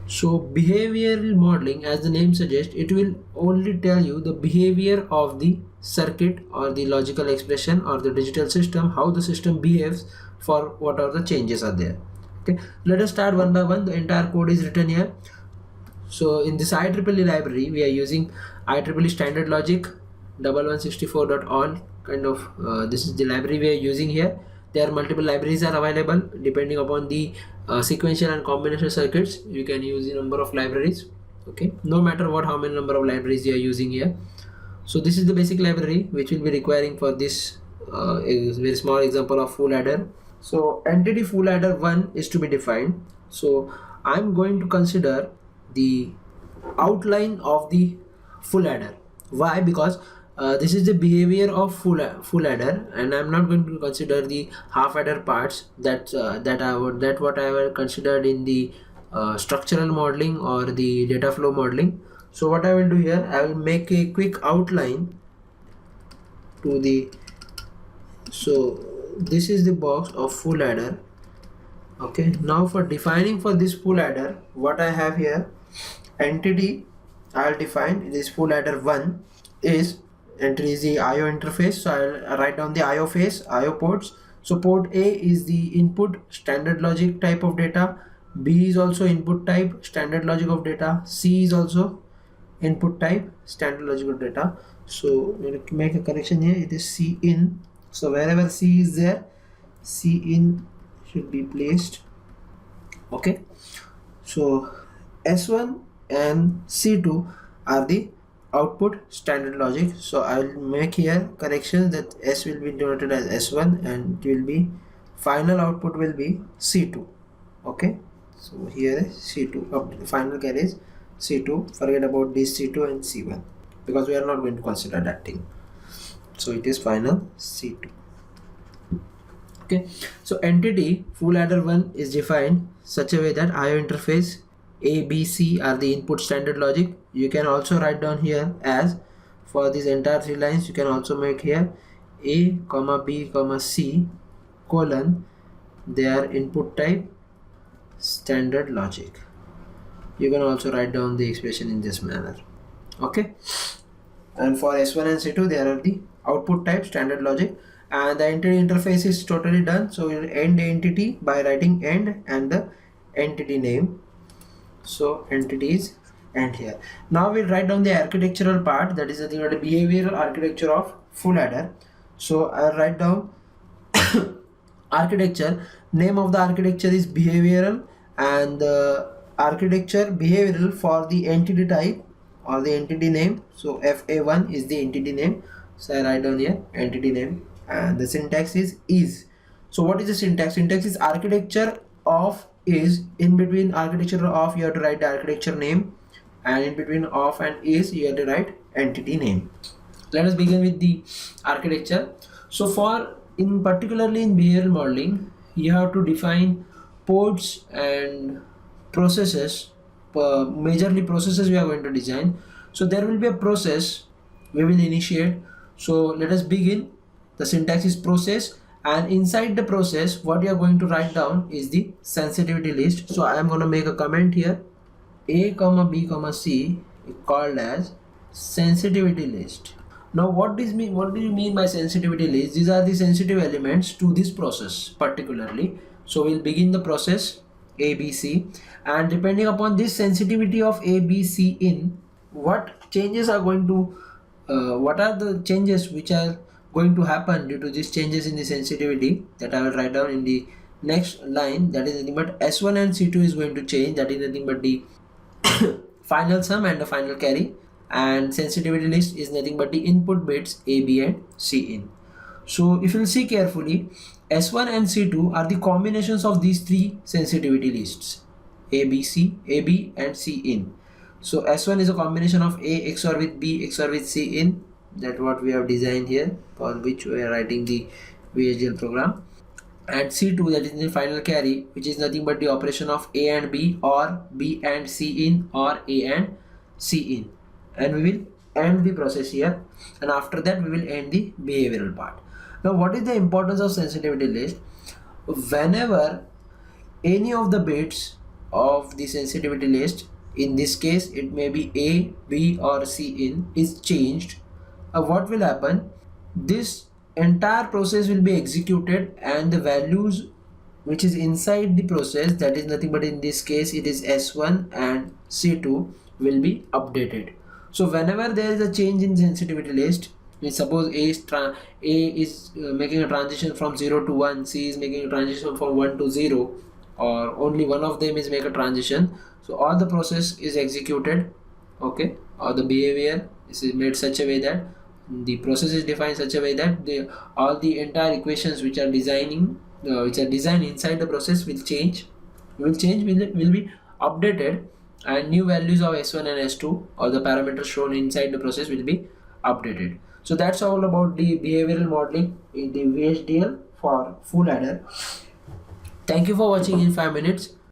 So behavioral modeling, as the name suggests, it will only tell you the behavior of the circuit or the logical expression or the digital system, how the system behaves for what are the changes are there. Okay, let us start one by one. The entire code is written here. So in this IEEE library, we are using IEEE standard logic 1164.all kind of. This is the library we are using here. There are multiple libraries are available depending upon the sequential and combinational circuits. You can use the number of libraries. Okay, no matter what, how many number of libraries you are using here. So this is the basic library which will be requiring for this a very small example of full adder. So entity full adder 1 is to be defined. So I'm going to consider the outline of the full adder. Why? Because this is the behavior of full adder, and I'm not going to consider the half adder parts that what I have considered in the structural modeling or the data flow modeling. So what I will do here, I will make a quick outline to the. So this is the box of full adder. Okay, now for defining for this full adder, what I have here, entity I'll define this full adder 1 is entry is the IO interface. So I'll write down the IO phase, IO ports. So port A is the input standard logic type of data, B is also input type standard logic of data, C is also input type standard logic of data. So we'll make a correction here, it is C in. So wherever C is there, C in should be placed. Okay, so S1 and C2 are the output standard logic. So I will make here corrections that S will be denoted as S1 and it will be final output will be C2. Okay, so here is C2, final carry is C2, forget about this C2 and C1 because we are not going to consider that thing. So it is final C2. Okay, so entity full adder 1 is defined such a way that IO interface A, B, C are the input standard logic. You can also write down here as for these entire three lines, you can also make here A, B, C colon their input type standard logic. You can also write down the expression in this manner. Okay, and for S1 and C2 there are the output type standard logic, and the entity interface is totally done. So we'll end entity by writing end and the entity name. So entity is end here. Now we'll write down the architectural part, that is the behavioral architecture of full adder. So I'll write down architecture. Name of the architecture is behavioral, and the architecture behavioral for the entity type or the entity name. So FA1 is the entity name. So I write down here entity name, and the syntax is. So what is the syntax? Syntax is architecture of is. In between architecture of you have to write the architecture name, and in between of and is you have to write entity name. Let us begin with the architecture. So for in particularly in behavioral modeling, you have to define ports and processes. Majorly processes we are going to design. So there will be a process we will initiate. So let us begin. The syntax is process, and inside the process what you are going to write down is the sensitivity list. So I am going to make a comment here, A, B, C is called as sensitivity list. Now what do you mean by sensitivity list? These are the sensitive elements to this process particularly. So we'll begin the process A, B, C, and depending upon this sensitivity of A, B, C in, what changes are going to what are the changes which are going to happen due to these changes in the sensitivity, that I will write down in the next line. That is nothing but S1 and C2 is going to change, that is nothing but the final sum and the final carry, and sensitivity list is nothing but the input bits A, B and C in. So if you will see carefully, S1 and C2 are the combinations of these three sensitivity lists, A, B, C, A, B and C in. So S1 is a combination of A XOR with B XOR with C in, that what we have designed here, for which we are writing the VHDL program, and C2 that is the final carry, which is nothing but the operation of A and B or B and C in or A and C in, and we will end the process here, and after that we will end the behavioral part. Now what is the importance of sensitivity list? Whenever any of the bits of the sensitivity list, in this case it may be A, B or C in, is changed, what will happen? This entire process will be executed and the values which is inside the process, that is nothing but in this case it is S1 and C2, will be updated. So whenever there is a change in sensitivity list, suppose A is making a transition from 0 to 1, C is making a transition from 1 to 0, or only one of them is make a transition, so all the process is executed, okay, or the behavior is made such a way that the process is defined such a way that all the entire equations which are designed inside the process will be updated, and new values of S1 and S2 or the parameters shown inside the process will be updated. So that's all about the behavioral modeling in the VHDL for full adder. Thank you for watching in 5 minutes.